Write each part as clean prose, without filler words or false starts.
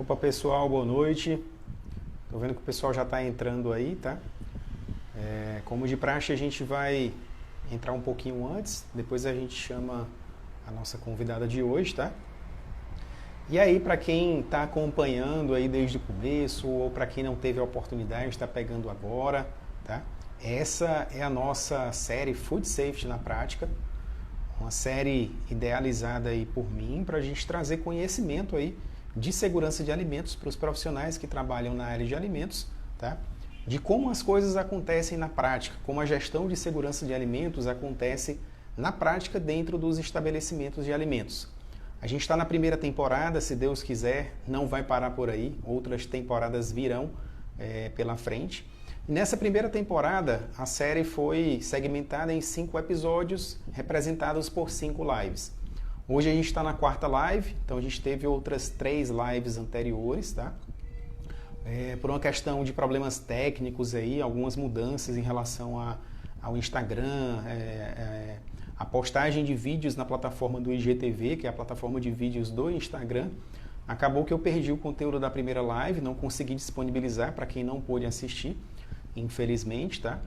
Opa pessoal, boa noite. Tô vendo que o pessoal já está entrando aí, tá? Como de praxe a gente vai entrar um pouquinho antes, depois a gente chama a nossa convidada de hoje, tá? E aí, para quem está acompanhando aí desde o começo, ou para quem não teve a oportunidade, está pegando agora, tá? Essa é a nossa série Food Safety na Prática, uma série idealizada aí por mim para a gente trazer conhecimento aí de segurança de alimentos para os profissionais que trabalham na área de alimentos, tá? De como as coisas acontecem na prática, como a gestão de segurança de alimentos acontece na prática dentro dos estabelecimentos de alimentos. A gente está na primeira temporada, se Deus quiser, não vai parar por aí, outras temporadas virão pela frente. E nessa primeira temporada, a série foi segmentada em 5 episódios, representados por 5 lives. Hoje a gente está na 4ª live, então a gente teve outras 3 lives anteriores, tá? Por uma questão de problemas técnicos aí, algumas mudanças em relação ao Instagram, a postagem de vídeos na plataforma do IGTV, que é a plataforma de vídeos do Instagram. Acabou que eu perdi o conteúdo da primeira live, não consegui disponibilizar para quem não pôde assistir, infelizmente, tá?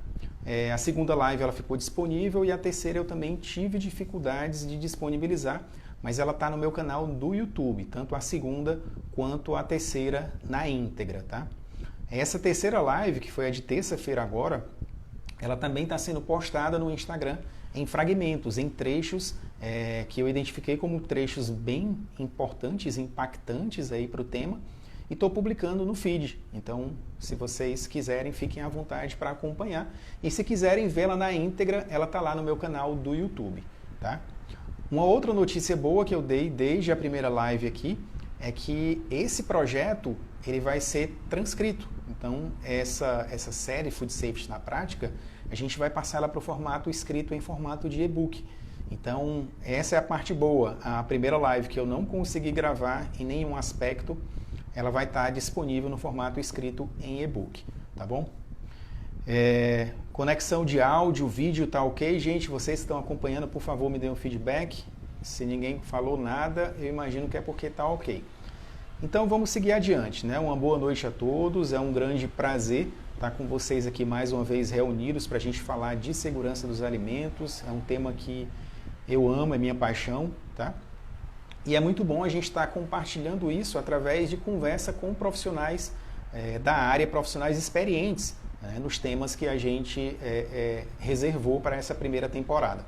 A segunda live ela ficou disponível e a terceira eu também tive dificuldades de disponibilizar, mas ela está no meu canal do YouTube, tanto a segunda quanto a terceira na íntegra, tá? Essa terceira live, que foi a de terça-feira agora, ela também está sendo postada no Instagram em fragmentos, em trechos que eu identifiquei como trechos bem importantes, impactantes aí para o tema, e estou publicando no feed. Então, se vocês quiserem, fiquem à vontade para acompanhar. E se quiserem vê-la na íntegra, ela está lá no meu canal do YouTube, tá? Uma outra notícia boa que eu dei desde a primeira live aqui é que esse projeto ele vai ser transcrito. Então, essa série Food Safety na Prática, a gente vai passar ela para o formato escrito em formato de e-book. Então, essa é a parte boa. A primeira live que eu não consegui gravar em nenhum aspecto, ela vai estar disponível no formato escrito em e-book, tá bom? Conexão de áudio, vídeo tá ok? Gente, vocês que estão acompanhando, por favor, me dêem um feedback. Se ninguém falou nada, eu imagino que é porque tá ok. Então, vamos seguir adiante, né? Uma boa noite a todos, é um grande prazer estar com vocês aqui mais uma vez reunidos para a gente falar de segurança dos alimentos. É um tema que eu amo, é minha paixão, tá? E é muito bom a gente estar compartilhando isso através de conversa com profissionais da área, profissionais experientes, né, nos temas que a gente reservou para essa primeira temporada.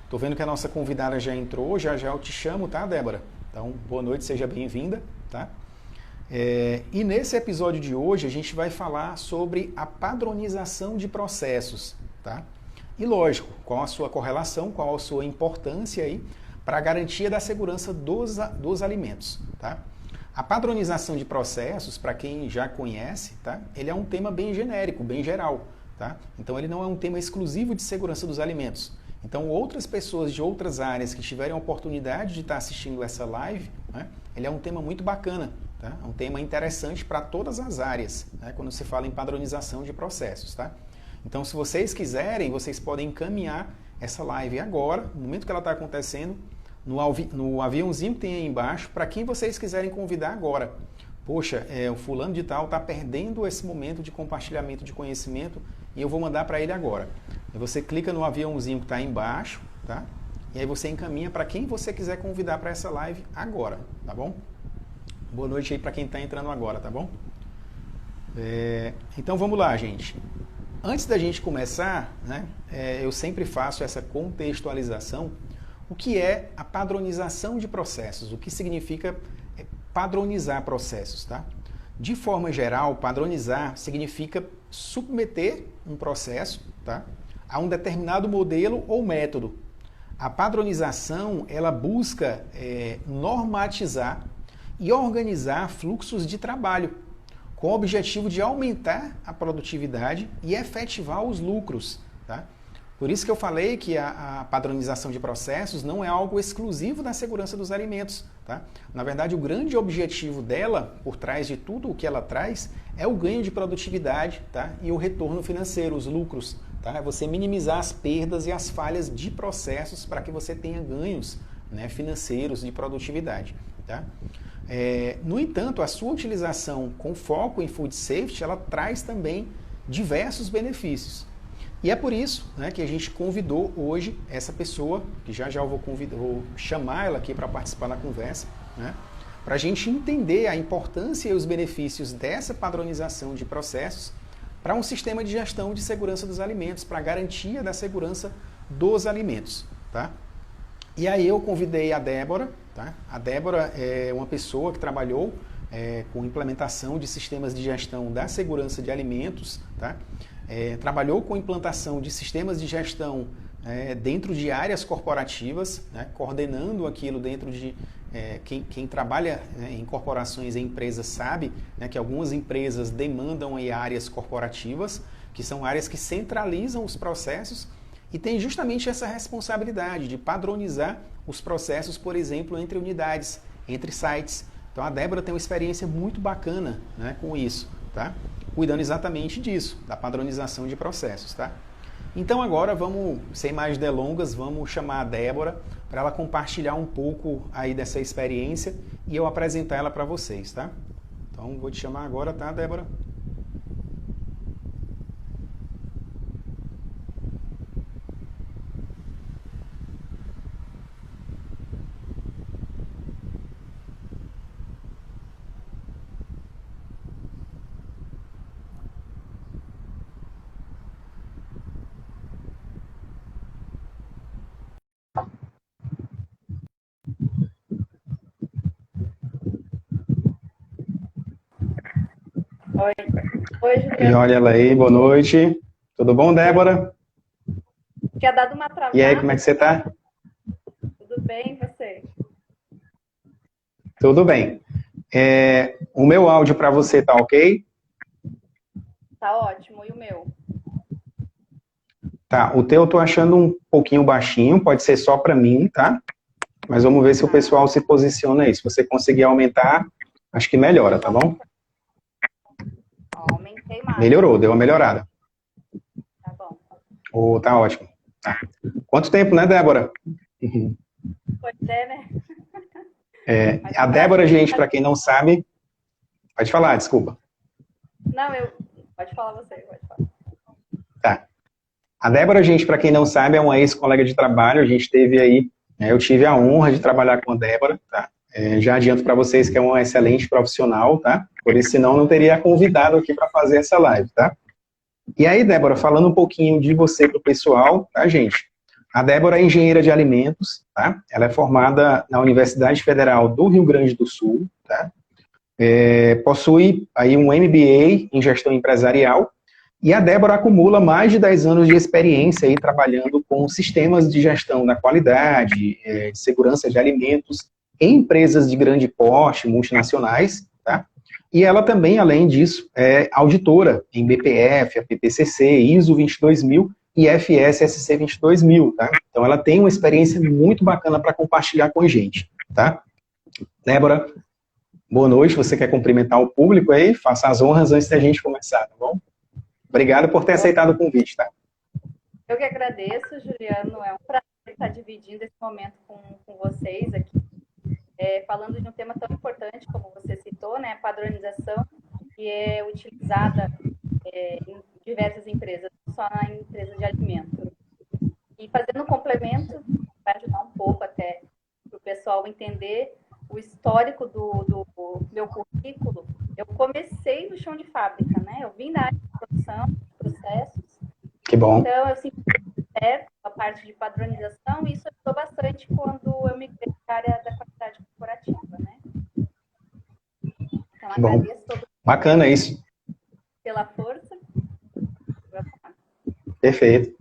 Estou vendo que a nossa convidada já entrou, já eu te chamo, tá, Débora? Então, boa noite, seja bem-vinda, tá? E nesse episódio de hoje a gente vai falar sobre a padronização de processos, tá? E lógico, qual a sua correlação, qual a sua importância aí para a garantia da segurança dos alimentos, tá? A padronização de processos, para quem já conhece, tá? Ele é um tema bem genérico, bem geral, tá? Então ele não é um tema exclusivo de segurança dos alimentos. Então outras pessoas de outras áreas que tiverem a oportunidade de estar assistindo essa live, né? Ele é um tema muito bacana, tá? É um tema interessante para todas as áreas, né? Quando se fala em padronização de processos, tá? Então se vocês quiserem, vocês podem encaminhar essa live agora, no momento que ela está acontecendo, no aviãozinho que tem aí embaixo, para quem vocês quiserem convidar agora. Poxa, o fulano de tal está perdendo esse momento de compartilhamento de conhecimento e eu vou mandar para ele agora. E você clica no aviãozinho que está aí embaixo, tá? E aí você encaminha para quem você quiser convidar para essa live agora, tá bom? Boa noite aí para quem está entrando agora, tá bom? Então vamos lá, gente. Antes da gente começar, né, eu sempre faço essa contextualização. O que é a padronização de processos? O que significa padronizar processos, tá? De forma geral, padronizar significa submeter um processo, tá, a um determinado modelo ou método. A padronização, ela busca normatizar e organizar fluxos de trabalho, com o objetivo de aumentar a produtividade e efetivar os lucros, tá? Por isso que eu falei que a padronização de processos não é algo exclusivo da segurança dos alimentos, tá? Na verdade, o grande objetivo dela, por trás de tudo o que ela traz, é o ganho de produtividade, tá? E o retorno financeiro, os lucros, tá? É você minimizar as perdas e as falhas de processos para que você tenha ganhos né, financeiros de produtividade. Tá? No entanto, a sua utilização com foco em Food Safety, ela traz também diversos benefícios. E é por isso, né, que a gente convidou hoje essa pessoa, que já eu vou chamar ela aqui para participar da conversa, né, para a gente entender a importância e os benefícios dessa padronização de processos para um sistema de gestão de segurança dos alimentos, para a garantia da segurança dos alimentos. Tá? E aí eu convidei a Débora. Tá? A Débora é uma pessoa que trabalhou com implementação de sistemas de gestão da segurança de alimentos, tá? Trabalhou com implantação de sistemas de gestão dentro de áreas corporativas, né? Coordenando aquilo dentro de... Quem trabalha, né, em corporações e empresas sabe, né, que algumas empresas demandam aí áreas corporativas, que são áreas que centralizam os processos e tem justamente essa responsabilidade de padronizar os processos, por exemplo, entre unidades, entre sites. Então a Débora tem uma experiência muito bacana, né, com isso, tá? Cuidando exatamente disso, da padronização de processos. Tá? Então agora vamos, sem mais delongas, vamos chamar a Débora para ela compartilhar um pouco aí dessa experiência e eu apresentar ela para vocês. Tá? Então vou te chamar agora, tá, Débora? Oi. Oi, Juliana. E olha ela aí, boa noite. Tudo bom, Débora? Tinha dado uma travada. E aí, como é que você tá? Tudo bem, e você? Tudo bem. O meu áudio para você tá ok? Tá ótimo. E o meu? Tá, o teu eu tô achando um pouquinho baixinho, pode ser só para mim, tá? Mas vamos ver se o pessoal se posiciona aí. Se você conseguir aumentar, acho que melhora, tá bom? Aumentei mais. Melhorou, deu uma melhorada. Tá bom. Tá ótimo. Tá. Quanto tempo, né, Débora? Pois é, né? A Débora, gente, para quem não sabe... Pode falar, desculpa. Não, pode falar você, pode falar. Tá. A Débora, gente, para quem não sabe, é uma ex-colega de trabalho. A gente teve aí... eu tive a honra de trabalhar com a Débora, tá? Já adianto para vocês que é uma excelente profissional, tá? Por isso, senão, não teria convidado aqui para fazer essa live, tá? E aí, Débora, falando um pouquinho de você para o pessoal, tá, gente? A Débora é engenheira de alimentos, tá? Ela é formada na Universidade Federal do Rio Grande do Sul, tá? Possui aí um MBA em gestão empresarial e a Débora acumula mais de 10 anos de experiência aí trabalhando com sistemas de gestão da qualidade, de segurança de alimentos em empresas de grande porte, multinacionais, tá? E ela também, além disso, é auditora em BPF, APPCC, ISO 22000 e FSSC 22000, tá? Então ela tem uma experiência muito bacana para compartilhar com a gente, tá? Débora, boa noite, você quer cumprimentar o público aí? Faça as honras antes da gente começar, tá bom? Obrigado por ter aceitado o convite, tá? Eu que agradeço, Juliano, é um prazer estar dividindo esse momento com vocês aqui, falando de um tema tão importante como você citou, né, a padronização, que é utilizada em diversas empresas, não só na empresa de alimentos. E fazendo um complemento, vai ajudar um pouco até para o pessoal entender o histórico do meu currículo. Eu comecei no chão de fábrica, né? Eu vim da área de produção, de processos. Que bom. Então, eu sempre a parte de padronização e isso ajudou bastante quando eu migrei para a área da qualidade corporativa, né? Então, agradeço todo mundo. Bacana isso. Pela força. Perfeito.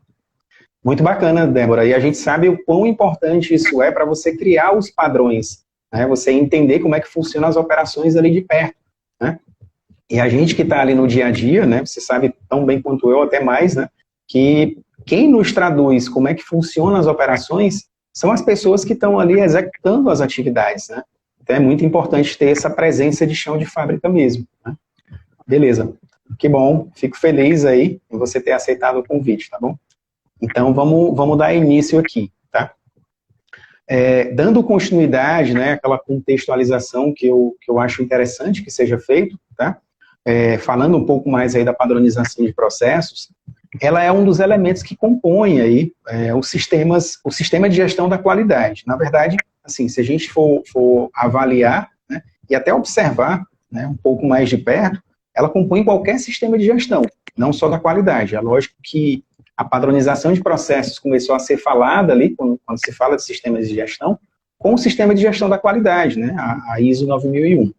Muito bacana, Débora. E a gente sabe o quão importante isso é para você criar os padrões, né? Você entender como é que funcionam as operações ali de perto, né? E a gente que está ali no dia a dia, né? Você sabe tão bem quanto eu, até mais, né? Que quem nos traduz como é que funcionam as operações são as pessoas que estão ali executando as atividades, né? Então é muito importante ter essa presença de chão de fábrica mesmo, né? Beleza. Que bom, fico feliz aí em você ter aceitado o convite, tá bom? Então, vamos dar início aqui, tá? Dando continuidade, né, aquela contextualização que eu acho interessante que seja feito, tá? Falando um pouco mais aí da padronização de processos, ela é um dos elementos que compõe aí o sistema de gestão da qualidade. Na verdade, assim, se a gente for avaliar, né, e até observar, né, um pouco mais de perto, ela compõe qualquer sistema de gestão, não só da qualidade. É lógico que a padronização de processos começou a ser falada ali, quando se fala de sistemas de gestão, com o sistema de gestão da qualidade, né, a ISO 9001.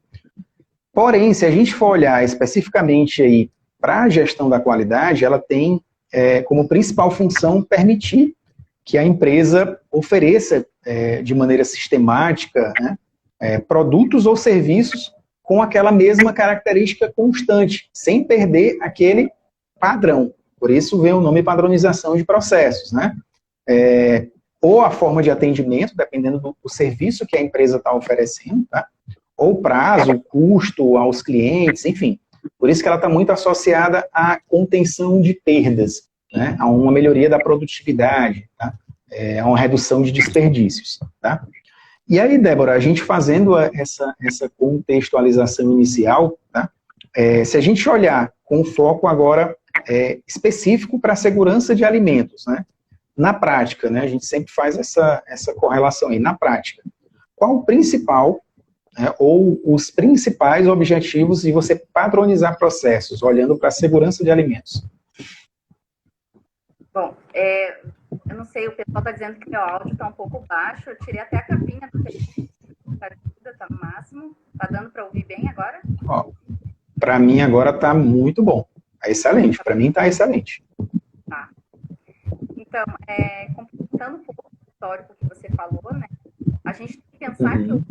Porém, se a gente for olhar especificamente aí para a gestão da qualidade, ela tem como principal função permitir que a empresa ofereça de maneira sistemática, né, produtos ou serviços com aquela mesma característica constante, sem perder aquele padrão. Por isso vem o nome padronização de processos, né? Ou a forma de atendimento, dependendo do serviço que a empresa está oferecendo, tá? Ou prazo, custo aos clientes, enfim. Por isso que ela está muito associada à contenção de perdas, né? A uma melhoria da produtividade, tá? A uma redução de desperdícios, tá? E aí, Débora, a gente fazendo essa contextualização inicial, tá? Se a gente olhar com foco agora específico para a segurança de alimentos, né? Na prática, né? A gente sempre faz essa correlação aí, na prática. Qual o principal, ou os principais objetivos de você padronizar processos, olhando para a segurança de alimentos? Bom, eu não sei, o pessoal está dizendo que meu áudio está um pouco baixo, eu tirei até a capinha do telefone, está no máximo, está dando para ouvir bem agora? Para mim agora está muito bom, é excelente, para mim está excelente. Tá. Então, completando um pouco o histórico que você falou, né, a gente tem que pensar que os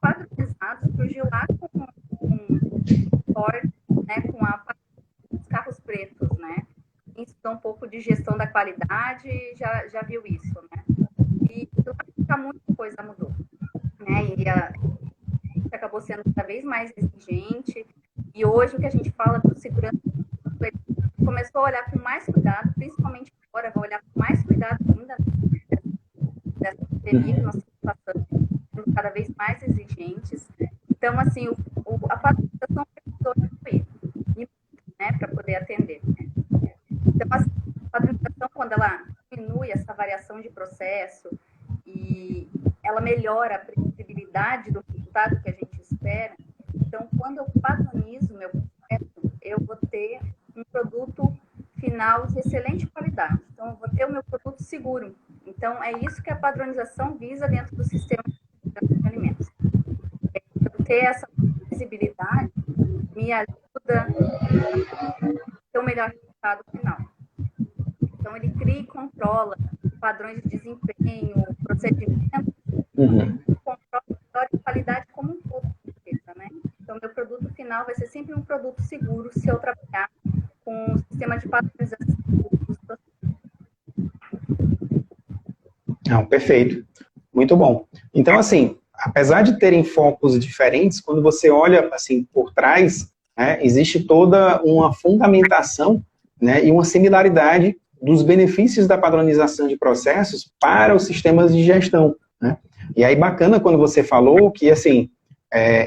padronizados surgiu lá com Ford, né, com os carros pretos, né? Quem estudou um pouco de gestão da qualidade já viu isso, né? E lá muita coisa mudou, né? E a gente acabou sendo cada vez mais exigente. E hoje o que a gente fala do segurança começou a olhar com mais cuidado, principalmente agora, vai olhar com mais cuidado ainda dessa pandemia que nós estamos passando, sendo cada vez mais exigentes. Então, assim, a padronização precisou de né, para poder atender. Então, a padronização, quando ela diminui essa variação de processo e ela melhora a previsibilidade do resultado que a gente espera, então, quando eu padronizo meu processo, eu vou ter um produto final de excelente qualidade. Então, eu vou ter o meu produto seguro. Então, é isso que a padronização visa dentro do sistema de alimentos. Eu ter essa visibilidade me ajuda a ter o melhor resultado final. Então, ele cria e controla padrões de desempenho, procedimentos, controla a qualidade como um todo, né? Então, meu produto final vai ser sempre um produto seguro se eu trabalhar com o sistema de padronização dos processos. Não, perfeito. Muito bom. Então, assim, apesar de terem focos diferentes, quando você olha, assim, por trás, né, existe toda uma fundamentação, né, e uma similaridade dos benefícios da padronização de processos para os sistemas de gestão, né? E aí, bacana quando você falou que, assim,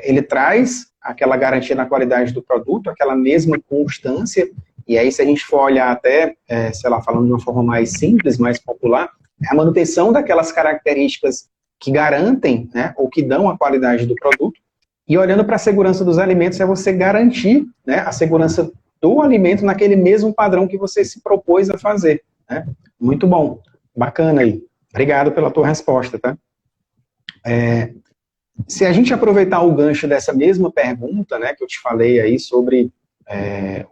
ele traz aquela garantia na qualidade do produto, aquela mesma constância, e aí se a gente for olhar até, sei lá, falando de uma forma mais simples, mais popular, a manutenção daquelas características que garantem, né, ou que dão a qualidade do produto, e olhando para a segurança dos alimentos é você garantir, né, a segurança do alimento naquele mesmo padrão que você se propôs a fazer, né? Muito bom, bacana aí. Obrigado pela tua resposta, tá? Se a gente aproveitar o gancho dessa mesma pergunta, né, que eu te falei aí sobre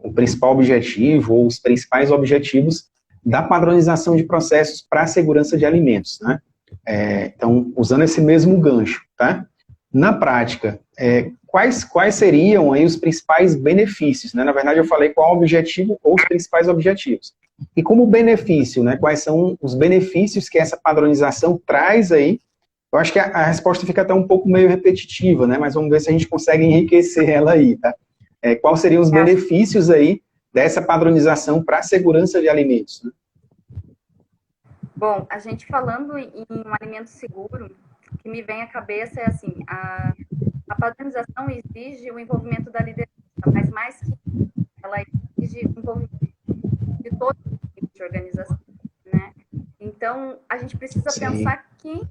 o principal objetivo ou os principais objetivos da padronização de processos para a segurança de alimentos, né? Então, usando esse mesmo gancho, tá? Na prática, quais seriam aí os principais benefícios, né? Na verdade, eu falei qual o objetivo ou os principais objetivos. E como benefício, né? Quais são os benefícios que essa padronização traz aí? Eu acho que a resposta fica até um pouco meio repetitiva, né? Mas vamos ver se a gente consegue enriquecer ela aí, tá? Quais seriam os benefícios aí dessa padronização para a segurança de alimentos, né? Bom, a gente falando em um alimento seguro, o que me vem à cabeça é assim, a padronização exige o envolvimento da liderança, mas mais que ela exige o envolvimento de todos os tipos de organização, né? Então, a gente precisa Sim. pensar quem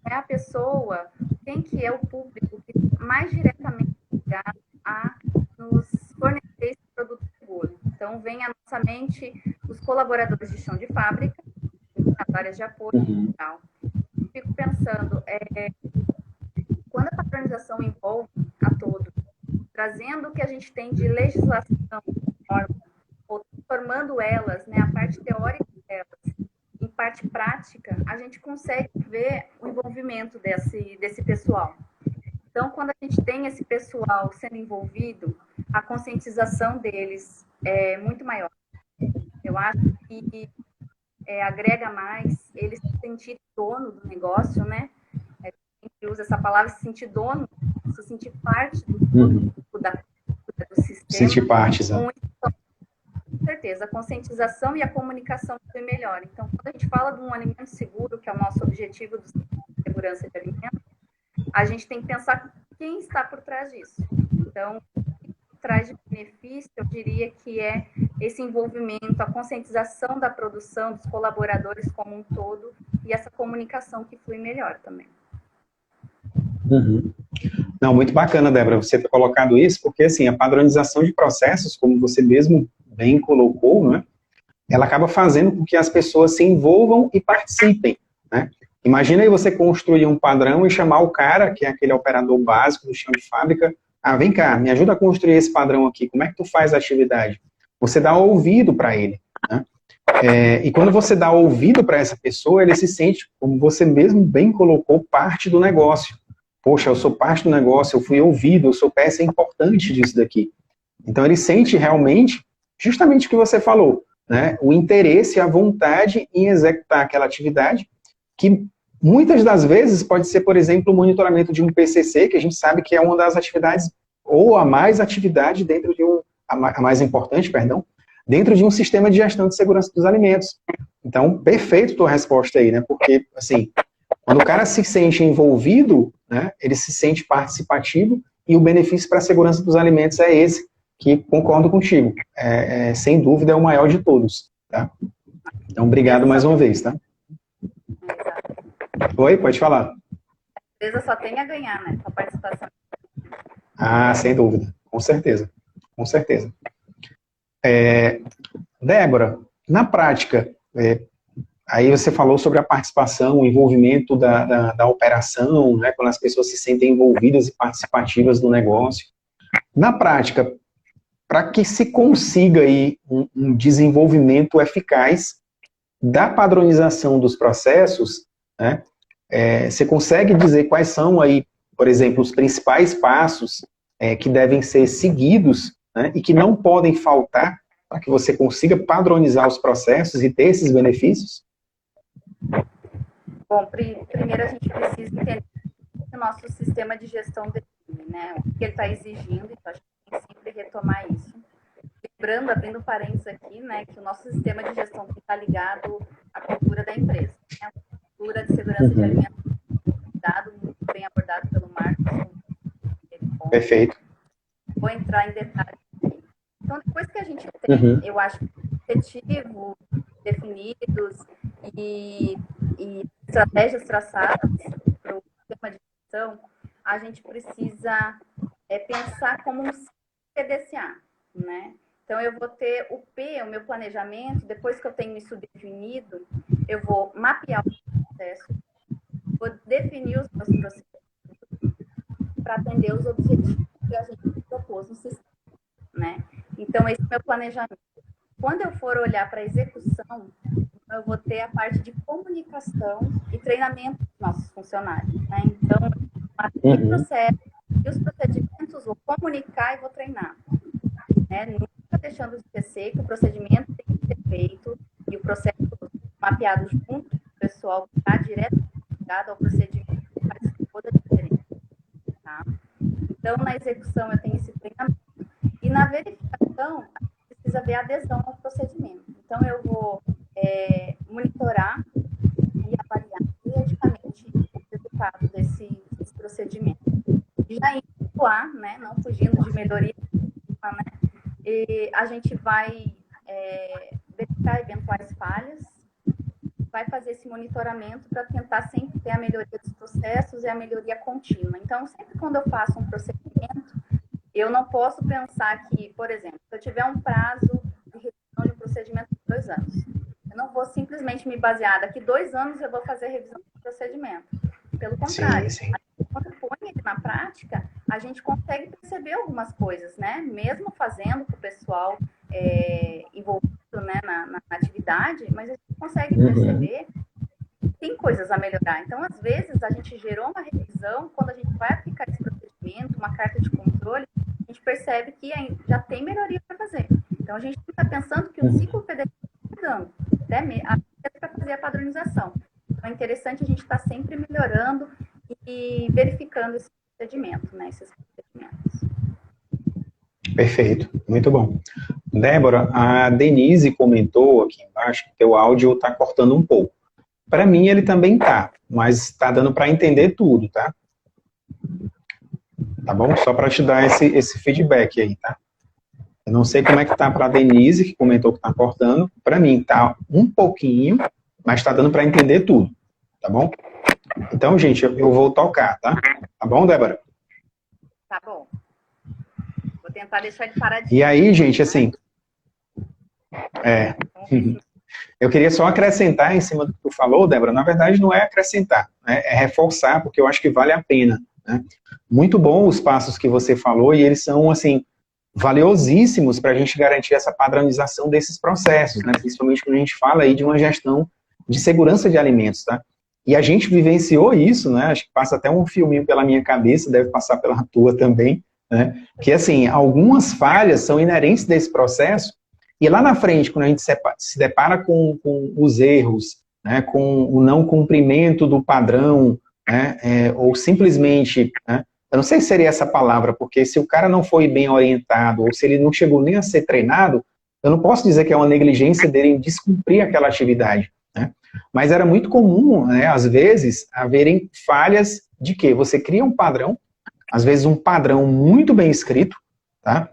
é a pessoa, quem que é o público que mais diretamente ligado a nos fornecer esse produto seguro. Então, vem à nossa mente os colaboradores de chão de fábrica, as áreas de apoio e tal. Fico pensando, quando a padronização envolve a todos, trazendo o que a gente tem de legislação, norma, ou transformando elas, né, a parte teórica delas, em parte prática, a gente consegue ver o envolvimento desse pessoal. Então, quando a gente tem esse pessoal sendo envolvido, a conscientização deles é muito maior. Eu acho que agrega mais eles se sentir dono do negócio, né? A gente usa essa palavra, se sentir dono, se sentir parte do sistema. Sentir parte, com certeza, a conscientização e a comunicação foi melhor. Então, quando a gente fala de um alimento seguro, que é o nosso objetivo de segurança de alimentos, a gente tem que pensar quem está por trás disso. Então, o que traz de benefício, eu diria que é esse envolvimento, a conscientização da produção, dos colaboradores como um todo, e essa comunicação que flui melhor também. Uhum. Não, muito bacana, Débora, você ter colocado isso, porque assim, a padronização de processos, como você mesmo bem colocou, né, ela acaba fazendo com que as pessoas se envolvam e participem, né? Imagina aí você construir um padrão e chamar o cara, que é aquele operador básico do chão de fábrica, vem cá, me ajuda a construir esse padrão aqui, como é que tu faz a atividade? Você dá ouvido para ele, né? E quando você dá ouvido para essa pessoa, ele se sente, como você mesmo bem colocou, parte do negócio. Poxa, eu sou parte do negócio, eu fui ouvido, eu sou peça importante disso daqui. Então ele sente realmente, justamente o que você falou, né? O interesse, a vontade em executar aquela atividade, que muitas das vezes pode ser, por exemplo, o monitoramento de um PCC, que a gente sabe que é uma das atividades, ou a mais atividade dentro de a mais importante, perdão, dentro de um sistema de gestão de segurança dos alimentos. Então, perfeito tua resposta aí, né? Porque, assim, quando o cara se sente envolvido, né, ele se sente participativo e o benefício para a segurança dos alimentos é esse, que concordo contigo. Sem dúvida é o maior de todos. Tá? Então, obrigado mais uma vez. Tá? Oi, pode falar. A empresa só tem a ganhar, né, com a participação. Sem dúvida. Com certeza. Com certeza. Débora, na prática, aí você falou sobre a participação, o envolvimento da operação, né, quando as pessoas se sentem envolvidas e participativas no negócio. Na prática, para que se consiga aí um desenvolvimento eficaz da padronização dos processos, né, você consegue dizer quais são aí, por exemplo, os principais passos que devem ser seguidos, né, e que não podem faltar para que você consiga padronizar os processos e ter esses benefícios? Bom, primeiro a gente precisa entender o nosso sistema de gestão define, né? O que ele está exigindo, então a gente tem que sempre retomar isso. Lembrando, abrindo parênteses aqui, né, que o nosso sistema de gestão está ligado à cultura da empresa, né? A cultura de segurança de alimentos, dado muito bem abordado pelo Marcos. Perfeito. Vou entrar em detalhes. Então, depois que a gente tem, eu acho, objetivos definidos e estratégias traçadas para o sistema de gestão, a gente precisa pensar como um PDCA, né? Então, eu vou ter o P, o meu planejamento, depois que eu tenho isso definido, eu vou mapear o processo, vou definir os meus processos para atender os objetivos que a gente propôs no sistema, né? Então, esse é o meu planejamento. Quando eu for olhar para a execução, eu vou ter a parte de comunicação e treinamento dos nossos funcionários, né? Então, o processo e os procedimentos, vou comunicar e vou treinar, né? Nunca deixando de esquecer que o procedimento tem que ser feito e o processo mapeado junto com o pessoal que está direto ligado ao procedimento faz toda a diferença, tá? Então, na execução, eu tenho esse treinamento. E na verificação, a gente precisa ver a adesão ao procedimento. Então, eu vou monitorar resultado desse procedimento. E já indo lá, né, não fugindo de melhoria, né, e a gente vai verificar eventuais falhas, vai fazer esse monitoramento para tentar sempre ter a melhoria dos processos e a melhoria contínua. Então, sempre quando eu faço um procedimento, eu não posso pensar que, por exemplo, se eu tiver um prazo de revisão de um procedimento de 2 anos, eu não vou simplesmente me basear, daqui 2 anos eu vou fazer a revisão do procedimento. Pelo contrário, Sim. quando põe ele na prática, a gente consegue perceber algumas coisas, né? Mesmo fazendo com o pessoal envolvido, né, na atividade, mas a gente consegue perceber que tem coisas a melhorar. Então, às vezes, a gente gerou uma revisão, quando a gente vai aplicar esse procedimento, uma carta de controle, a gente percebe que já tem melhoria para fazer. Então, a gente está pensando que o ciclo PDCA está mudando, até para fazer a padronização. Então, é interessante a gente estar sempre melhorando e verificando esse procedimento, né, esses procedimentos. Perfeito, muito bom. Débora, a Denise comentou aqui embaixo que teu áudio está cortando um pouco. Para mim ele também tá, mas está dando para entender tudo, tá? Tá bom? Só para te dar esse feedback aí, tá? Eu não sei como é que tá para a Denise, que comentou que está cortando. Para mim tá um pouquinho, mas está dando para entender tudo, tá bom? Então, gente, eu vou tocar, tá? Tá bom, Débora? Tá bom. Vou tentar deixar ele paradinho. E aí, gente, assim... Eu queria só acrescentar em cima do que tu falou, Débora. Na verdade, não é acrescentar, né? É reforçar, porque eu acho que vale a pena, né? Muito bom os passos que você falou, e eles são, assim, valiosíssimos para a gente garantir essa padronização desses processos, né? Principalmente quando a gente fala aí de uma gestão de segurança de alimentos, tá? E a gente vivenciou isso, né? Acho que passa até um filminho pela minha cabeça, deve passar pela tua também, né? Que, assim, algumas falhas são inerentes desse processo, e lá na frente, quando a gente se depara com os erros, né, com o não cumprimento do padrão, né, ou simplesmente, né, eu não sei se seria essa palavra, porque se o cara não foi bem orientado, ou se ele não chegou nem a ser treinado, eu não posso dizer que é uma negligência dele em descumprir aquela atividade, né? Mas era muito comum, né, às vezes, haverem falhas de quê? Você cria um padrão, às vezes um padrão muito bem escrito, tá?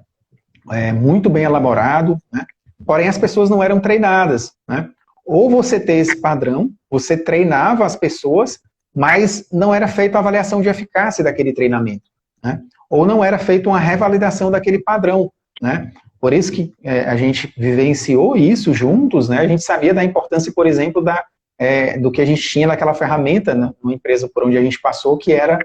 Muito bem elaborado, né? Porém, as pessoas não eram treinadas, né? Ou você ter esse padrão, você treinava as pessoas, mas não era feita a avaliação de eficácia daquele treinamento, né? Ou não era feita uma revalidação daquele padrão, né? Por isso que a gente vivenciou isso juntos, né? A gente sabia da importância, por exemplo, do que a gente tinha naquela ferramenta, né, numa empresa por onde a gente passou, que era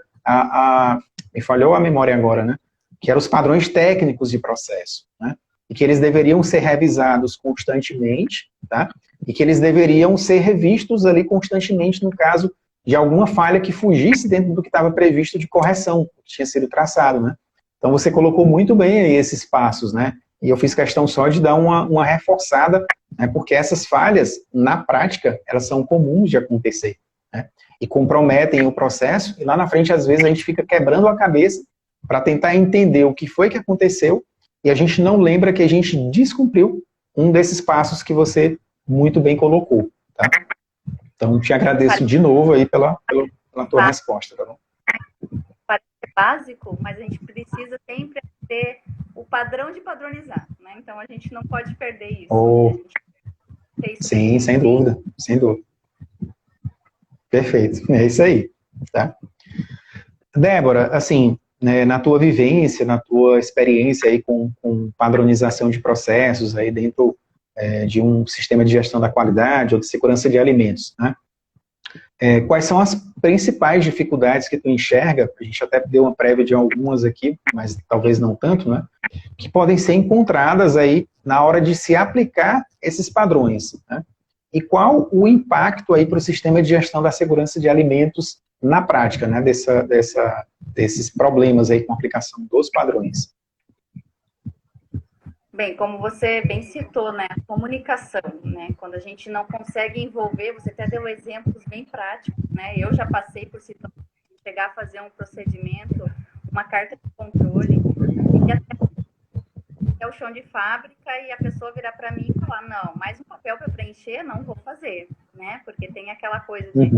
me falhou a memória agora, né? Que eram os padrões técnicos de processo, né? E que eles deveriam ser revisados constantemente, tá? E que eles deveriam ser revistos ali constantemente no caso de alguma falha que fugisse dentro do que estava previsto de correção, que tinha sido traçado, né? Então você colocou muito bem aí esses passos, né? E eu fiz questão só de dar uma reforçada, né? Porque essas falhas, na prática, elas são comuns de acontecer, né? E comprometem o processo, e lá na frente, às vezes, a gente fica quebrando a cabeça para tentar entender o que foi que aconteceu, e a gente não lembra que a gente descumpriu um desses passos que você muito bem colocou, tá? Então, te agradeço de novo aí pela tua resposta, tá bom? Parece básico, mas a gente precisa sempre ter o padrão de padronizar, né? Então, a gente não pode perder isso. Sim, sem dúvida, sem dúvida. Perfeito, é isso aí, tá? Débora, assim, né, na tua vivência, na tua experiência aí com padronização de processos aí dentro de um sistema de gestão da qualidade ou de segurança de alimentos, né? Quais são as principais dificuldades que tu enxerga? A gente até deu uma prévia de algumas aqui, mas talvez não tanto, né? Que podem ser encontradas aí na hora de se aplicar esses padrões, né? E qual o impacto aí para o sistema de gestão da segurança de alimentos na prática, né? Desses problemas aí com a aplicação dos padrões. Bem, como você bem citou, né, a comunicação, né, quando a gente não consegue envolver, você até deu exemplos bem práticos, né, eu já passei por situações de chegar a fazer um procedimento, uma carta de controle, e até o chão de fábrica e a pessoa virar para mim e falar, não, mais um papel para preencher, não vou fazer, né, porque tem aquela coisa de,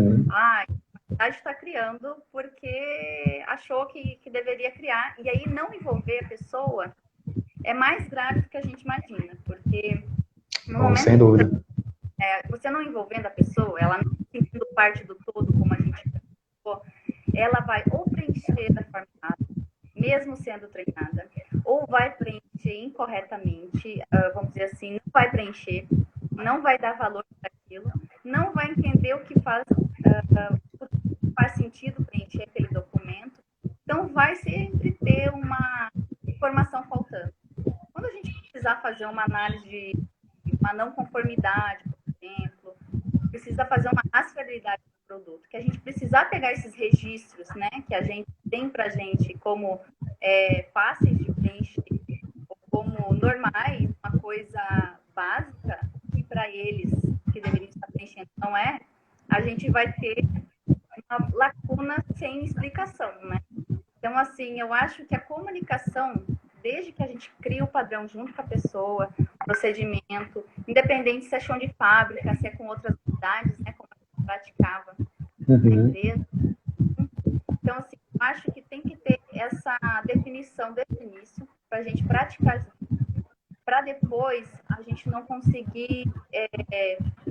cidade está criando porque achou que deveria criar, e aí não envolver a pessoa é mais grave do que a gente imagina, porque no Bom, momento sem dúvida. que você não envolvendo a pessoa, ela não se sentindo parte do todo, como a gente falou, ela vai ou preencher da forma errada, mesmo sendo treinada, ou vai preencher incorretamente, vamos dizer assim, não vai preencher, não vai dar valor para aquilo, não vai entender o que faz sentido preencher aquele documento, então vai sempre ter uma informação faltando. Quando a gente precisar fazer uma análise de uma não conformidade, por exemplo, precisa fazer uma rastreabilidade do produto, que a gente precisar pegar esses registros, né, que a gente tem para a gente como fáceis de preencher, ou como normais, uma coisa básica, que para eles que deveriam estar preenchendo não é, a gente vai ter uma lacuna sem explicação, né? Então, assim, eu acho que a comunicação, desde que a gente cria o padrão junto com a pessoa, procedimento, independente se é chão de fábrica, se é com outras unidades, né, como a gente praticava na empresa. Então, assim, eu acho que tem que ter essa definição desde o início, para a gente praticar, para depois a gente não conseguir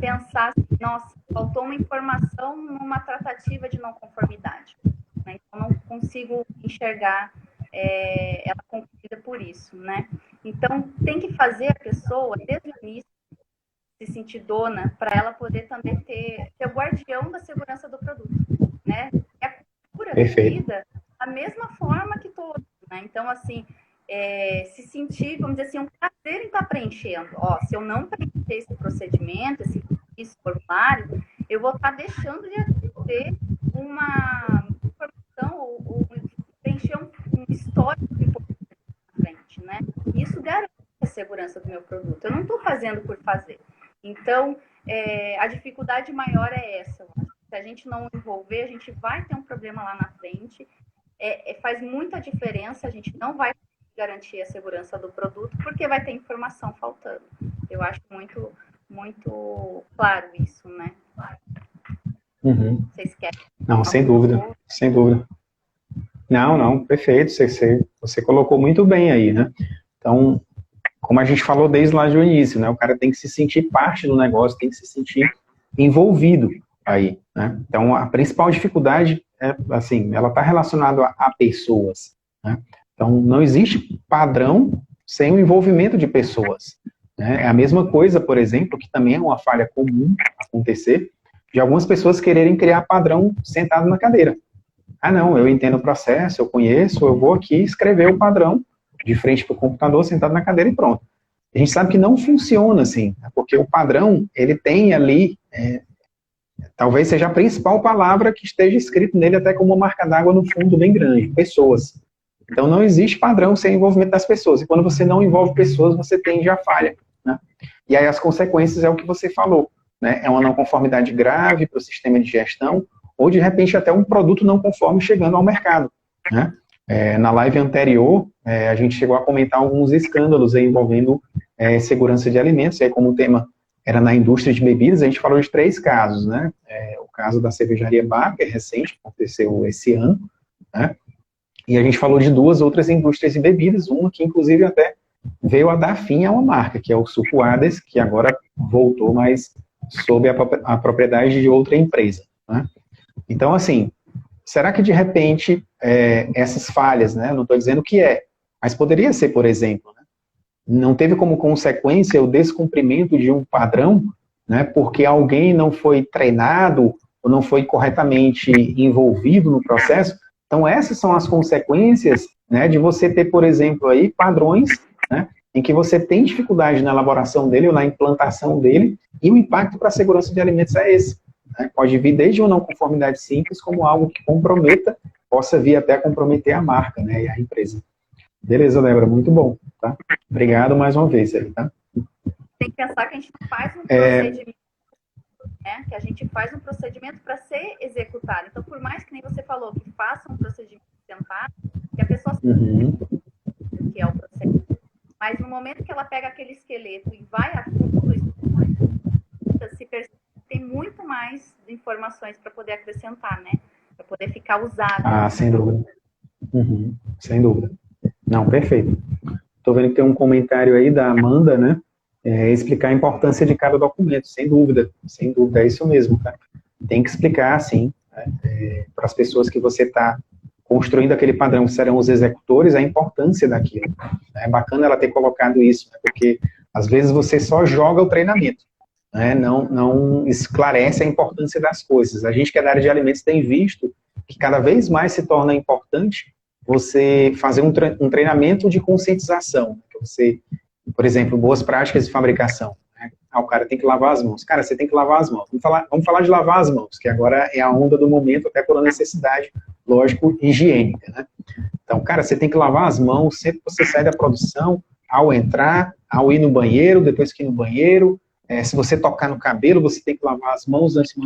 pensar assim, nossa, faltou uma informação numa tratativa de não conformidade. Né? Então, não consigo enxergar ela concluída por isso, né? Então, tem que fazer a pessoa, desde o início, se sentir dona, para ela poder também ser o guardião da segurança do produto, né? É a cultura vida da mesma forma que todos, né? Então, assim, se sentir, vamos dizer assim, um prazer em estar preenchendo. Ó, se eu não preencher esse procedimento, esse formulário, eu vou estar deixando de ter uma informação ou preencher um histórico importante na frente, né? Isso garante a segurança do meu produto. Eu não estou fazendo por fazer. Então, a dificuldade maior é essa. Se a gente não envolver, a gente vai ter um problema lá na frente. Faz muita diferença, a gente não vai garantir a segurança do produto, porque vai ter informação faltando. Eu acho muito, muito claro isso, né? Vocês querem? Não, sem dúvida, sem dúvida. Não, perfeito, você colocou muito bem aí, né? Então, como a gente falou desde lá do início, né? O cara tem que se sentir parte do negócio, tem que se sentir envolvido aí, né? Então, a principal dificuldade assim, ela está relacionada a pessoas, né? Então, não existe padrão sem o envolvimento de pessoas, né? É a mesma coisa, por exemplo, que também é uma falha comum acontecer, de algumas pessoas quererem criar padrão sentado na cadeira. Ah, não, eu entendo o processo, eu conheço, eu vou aqui escrever o padrão de frente para o computador, sentado na cadeira e pronto. A gente sabe que não funciona assim, porque o padrão, ele tem ali, talvez seja a principal palavra que esteja escrito nele, até como uma marca d'água no fundo bem grande, pessoas. Então não existe padrão sem envolvimento das pessoas, e quando você não envolve pessoas, você tende a falha, né? E aí as consequências é o que você falou, né? É uma não conformidade grave para o sistema de gestão, ou de repente até um produto não conforme chegando ao mercado, né? Na live anterior, a gente chegou a comentar alguns escândalos aí envolvendo segurança de alimentos, e aí como o tema era na indústria de bebidas, a gente falou de 3 casos, né? O caso da cervejaria Bar, que é recente, aconteceu esse ano, né? E a gente falou de 2 outras indústrias de bebidas, uma que inclusive até veio a dar fim a uma marca, que é o Suco Hades, que agora voltou, mas sob a propriedade de outra empresa, né? Então, assim, será que de repente essas falhas, né, eu não estou dizendo que mas poderia ser, por exemplo, né, não teve como consequência o descumprimento de um padrão, né, porque alguém não foi treinado ou não foi corretamente envolvido no processo? Então, essas são as consequências, né, de você ter, por exemplo, aí, padrões, né, em que você tem dificuldade na elaboração dele ou na implantação dele, e o impacto para a segurança de alimentos é esse. Pode vir desde uma não conformidade simples, como algo que comprometa, possa vir até a comprometer a marca, né, e a empresa. Beleza, Débora, muito bom, tá? Obrigado mais uma vez aí, tá? Tem que pensar que a gente não faz um procedimento, né? Que a gente faz um procedimento para ser executado. Então, por mais que nem você falou, que faça um procedimento sentado, que a pessoa sabe que é o procedimento. Mas no momento que ela pega aquele esqueleto e vai a fundo, se percebe tem muito mais informações para poder acrescentar, né? poder ficar usado. Ah, sem dúvida. Uhum, sem dúvida. Não, perfeito. Estou vendo que tem um comentário aí da Amanda, né? Explicar a importância de cada documento, sem dúvida, é isso mesmo, tá? Tem que explicar, sim, né, para as pessoas que você está construindo aquele padrão, que serão os executores, a importância daquilo. É bacana ela ter colocado isso, né, porque às vezes você só joga o treinamento, né, não esclarece a importância das coisas. A gente que é da área de alimentos tem visto que cada vez mais se torna importante você fazer um treinamento de conscientização, que você, por exemplo, boas práticas de fabricação. Né? O cara tem que lavar as mãos. Cara, você tem que lavar as mãos. Vamos falar de lavar as mãos, que agora é a onda do momento, até por uma necessidade, lógico, higiênica. Né? Então, cara, você tem que lavar as mãos sempre que você sai da produção, ao entrar, ao ir no banheiro, depois que ir no banheiro. Se você tocar no cabelo, você tem que lavar as mãos antes de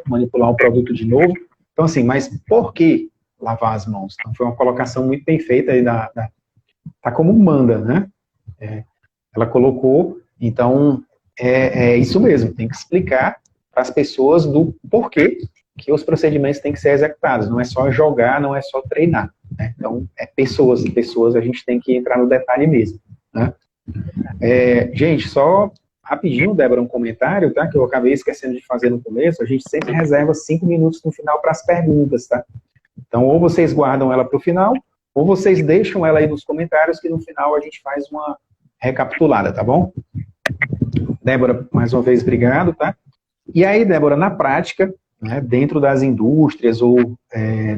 manipular o produto de novo. Então, assim, mas por que lavar as mãos? Então, foi uma colocação muito bem feita aí tá como manda, né? Ela colocou, então, é isso mesmo, tem que explicar para as pessoas do porquê que os procedimentos têm que ser executados, não é só jogar, não é só treinar, né? Então, pessoas a gente tem que entrar no detalhe mesmo, né? Gente, só rapidinho, Débora, um comentário, tá? Que eu acabei esquecendo de fazer no começo, a gente sempre reserva 5 minutos no final para as perguntas, tá? Então, ou vocês guardam ela para o final, ou vocês deixam ela aí nos comentários, que no final a gente faz uma recapitulada, tá bom? Débora, mais uma vez, obrigado, tá? E aí, Débora, na prática, né, dentro das indústrias ou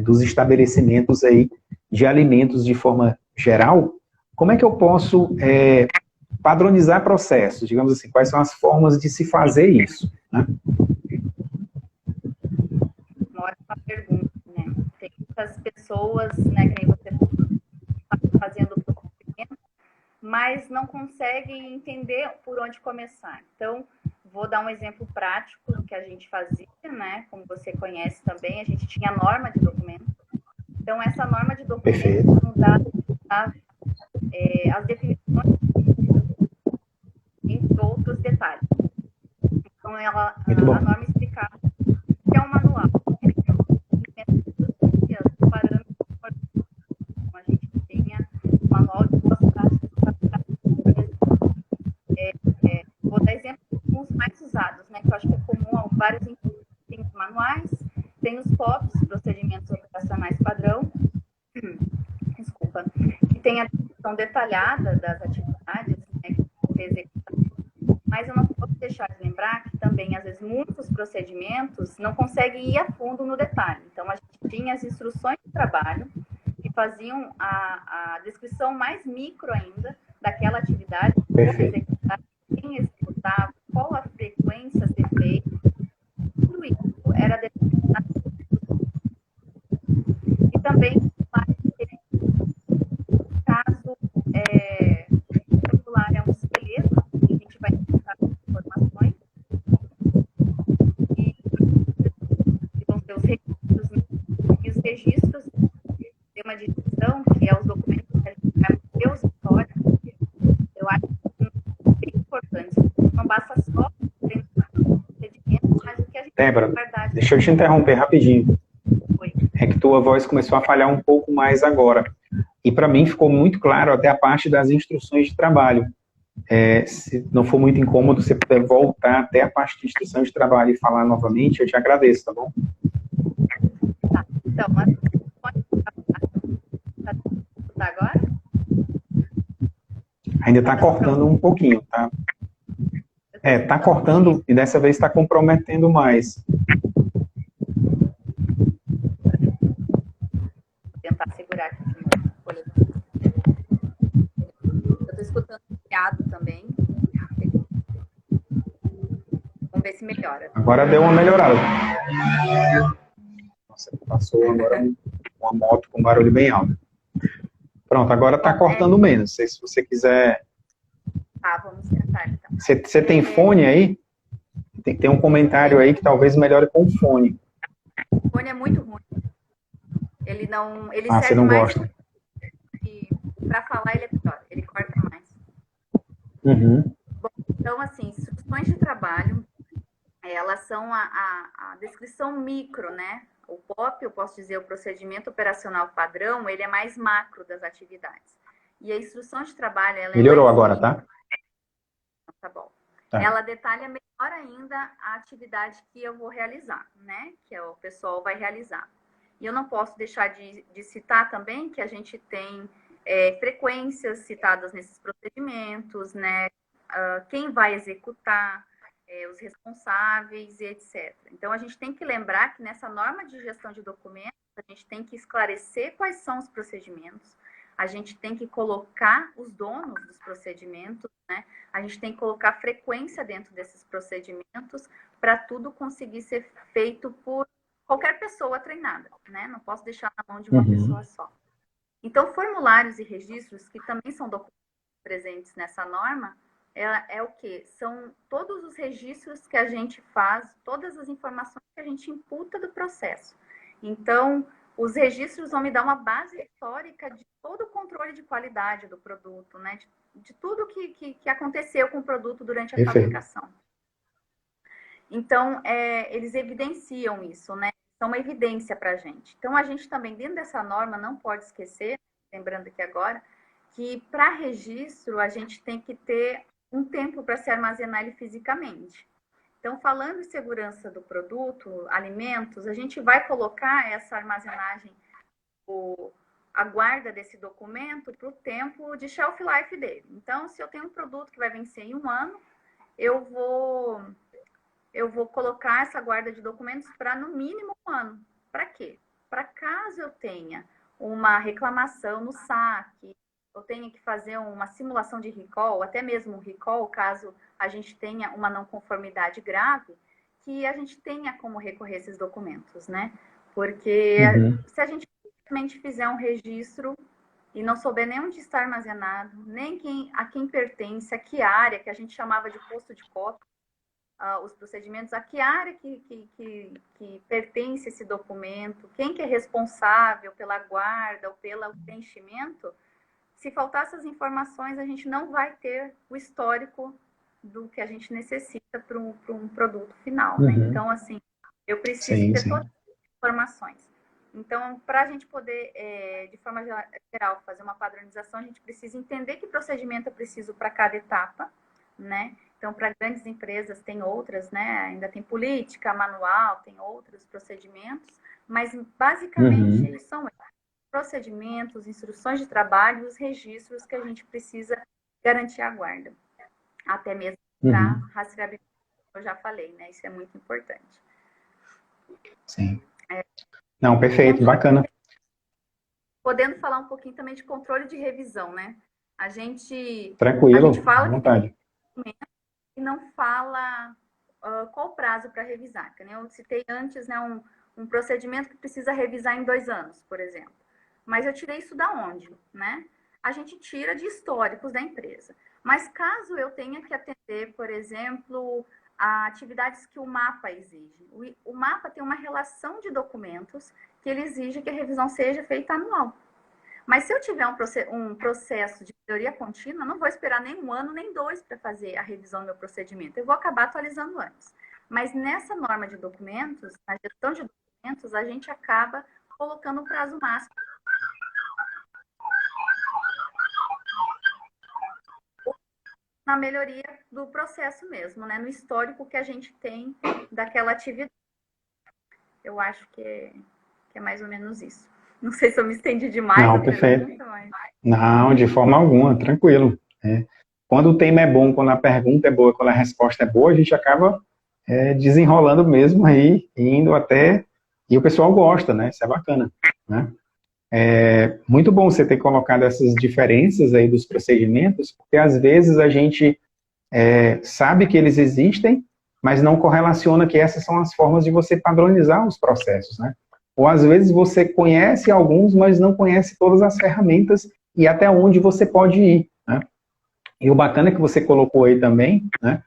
dos estabelecimentos aí de alimentos de forma geral, como é que eu posso padronizar processos? Digamos assim, quais são as formas de se fazer isso? Né? Uma ótima pergunta, né? Tem muitas pessoas, né, que nem você está fazendo o procedimento, mas não conseguem entender por onde começar. Então, vou dar um exemplo prático do que a gente fazia, né? Como você conhece também, a gente tinha a norma de documento. Então, essa norma de documento nos dá as definições, entre outros detalhes. Então, a norma explicava que é um manual. Parâmetros, então, a gente tinha um manual de boas práticas. Vou dar exemplo de uns mais usados, né, que eu acho que é comum a vários tem os manuais, tem os POPs, procedimentos operacionais padrão, desculpa, que tem a descrição detalhada das atividades, né, que você executar. Mas eu não posso deixar de lembrar que também, às vezes, muitos procedimentos não conseguem ir a fundo no detalhe. Então, a gente tinha as instruções de trabalho que faziam a descrição mais micro ainda daquela atividade, quem executava, qual a frequência a ser feita, tudo isso era determinado. E também, caso circular é um esqueleto, a gente vai encontrar informações e vão ter os registros, né? E os registros tem uma divisão, que é os documentos que a gente vai manter os históricos. Eu acho que é bem importante. Não basta só treinar o procedimento, mas o que a gente Débora, tem verdade. deixa eu te interromper rapidinho. Oi. É que tua voz começou a falhar um pouco mais agora. E para mim ficou muito claro até a parte das instruções de trabalho. Se não for muito incômodo, você puder voltar até a parte de instrução de trabalho e falar novamente, eu te agradeço, tá bom? Tá. Então, tá agora? Ainda está cortando um pouquinho, tá? Está cortando e dessa vez está comprometendo mais. Vou tentar segurar aqui de novo. Eu estou escutando piado também. Vamos ver se melhora. Agora deu uma melhorada. Nossa, passou agora uma moto com barulho bem alto. Pronto, agora está cortando menos. Não sei se você quiser... Tá, vamos tentar então. Você tem fone aí? Tem um comentário aí que talvez melhore com o fone. O fone é muito ruim. Ele não... Ele você não mais gosta. Para falar ele é pior. Ele corta mais. Uhum. Bom, então, assim, instruções de trabalho, elas são a descrição micro, né? O POP, eu posso dizer, o procedimento operacional padrão, ele é mais macro das atividades. E a instrução de trabalho, ela Melhorou é mais agora, micro. tá? Tá bom. Tá. Ela detalha melhor ainda a atividade que eu vou realizar, né? Que o pessoal vai realizar. E eu não posso deixar de citar também que a gente tem frequências citadas nesses procedimentos, né? Quem vai executar, os responsáveis e etc. Então, a gente tem que lembrar que nessa norma de gestão de documentos, a gente tem que esclarecer quais são os procedimentos, a gente tem que colocar os donos dos procedimentos, né? A gente tem que colocar frequência dentro desses procedimentos para tudo conseguir ser feito por qualquer pessoa treinada, né? Não posso deixar na mão de uma pessoa só. Então, formulários e registros, que também são documentos presentes nessa norma, é o quê? São todos os registros que a gente faz, todas as informações que a gente imputa do processo. Então, os registros vão me dar uma base histórica de todo o controle de qualidade do produto, né? De tudo que aconteceu com o produto durante a fabricação. Então, eles evidenciam isso, né? São uma evidência para a gente. Então, a gente também, dentro dessa norma, não pode esquecer, lembrando aqui agora, que para registro, a gente tem que ter um tempo para se armazenar ele fisicamente. Então, falando em segurança do produto, alimentos, a gente vai colocar essa armazenagem, a guarda desse documento para o tempo de shelf life dele. Então, se eu tenho um produto que vai vencer em 1 ano, eu vou colocar essa guarda de documentos para no mínimo 1 ano. Para quê? Para caso eu tenha uma reclamação no saque, eu tenha que fazer uma simulação de recall, até mesmo um recall, caso a gente tenha uma não conformidade grave, que a gente tenha como recorrer a esses documentos, né? Porque se a gente simplesmente fizer um registro e não souber nem onde está armazenado, nem a quem pertence, a que área, que a gente chamava de posto de cópia, os procedimentos, a que área que pertence esse documento, quem que é responsável pela guarda ou pelo preenchimento, se faltar essas informações, a gente não vai ter o histórico do que a gente necessita para um produto final, né? Então, assim, eu preciso ter todas as informações. Então, para a gente poder, de forma geral, fazer uma padronização, a gente precisa entender que procedimento é preciso para cada etapa, né? Então, para grandes empresas tem outras, né? Ainda tem política, manual, tem outros procedimentos, mas basicamente são procedimentos, instruções de trabalho, os registros que a gente precisa garantir a guarda. Até mesmo para rastreabilidade, eu já falei, né? Isso é muito importante. Sim. Não, perfeito, bacana. Podendo falar um pouquinho também de controle de revisão, né? A gente à fala vontade. E não fala qual o prazo para revisar. Que nem eu citei antes, né, um procedimento que precisa revisar em 2 anos, por exemplo. Mas eu tirei isso da onde, né? A gente tira de históricos da empresa. Mas caso eu tenha que atender, por exemplo, a atividades que o mapa exige. O mapa tem uma relação de documentos que ele exige que a revisão seja feita anual. Mas se eu tiver um processo de melhoria contínua, não vou esperar nem 1 ano, nem 2 para fazer a revisão do meu procedimento. Eu vou acabar atualizando antes. Mas nessa norma de documentos, na gestão de documentos, a gente acaba colocando um prazo máximo. Na melhoria do processo mesmo, né? No histórico que a gente tem daquela atividade. Eu acho que é mais ou menos isso. Não sei se eu me estendi demais. Não, perfeito. Não, de forma alguma, tranquilo. Quando o tema é bom, quando a pergunta é boa, quando a resposta é boa, a gente acaba desenrolando mesmo aí, indo até... E o pessoal gosta, né? Isso é bacana, né? Muito bom você ter colocado essas diferenças aí dos procedimentos, porque às vezes a gente sabe que eles existem, mas não correlaciona que essas são as formas de você padronizar os processos, né? Ou às vezes você conhece alguns, mas não conhece todas as ferramentas e até onde você pode ir, né? E o bacana que você colocou aí também, né?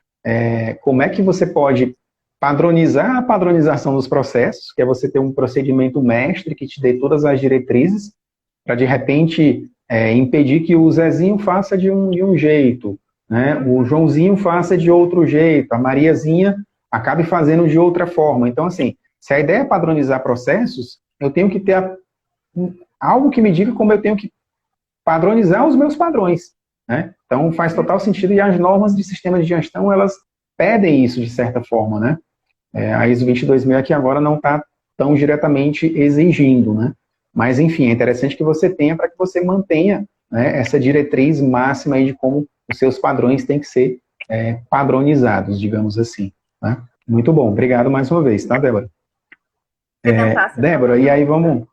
Como é que você pode padronizar a padronização dos processos, que é você ter um procedimento mestre que te dê todas as diretrizes, para de repente impedir que o Zezinho faça de um jeito, né? O Joãozinho faça de outro jeito, a Mariazinha acabe fazendo de outra forma. Então, assim, Se a ideia é padronizar processos, eu tenho que ter algo que me diga como eu tenho que padronizar os meus padrões, né? Então faz total sentido, e as normas de sistema de gestão, elas pedem isso de certa forma, né? A ISO 22000 aqui agora não está tão diretamente exigindo, né? Mas, enfim, é interessante que você tenha para que você mantenha, né, essa diretriz máxima aí de como os seus padrões têm que ser padronizados, digamos assim. Né? Muito bom, obrigado mais uma vez, tá, Débora? Débora, e aí vamos...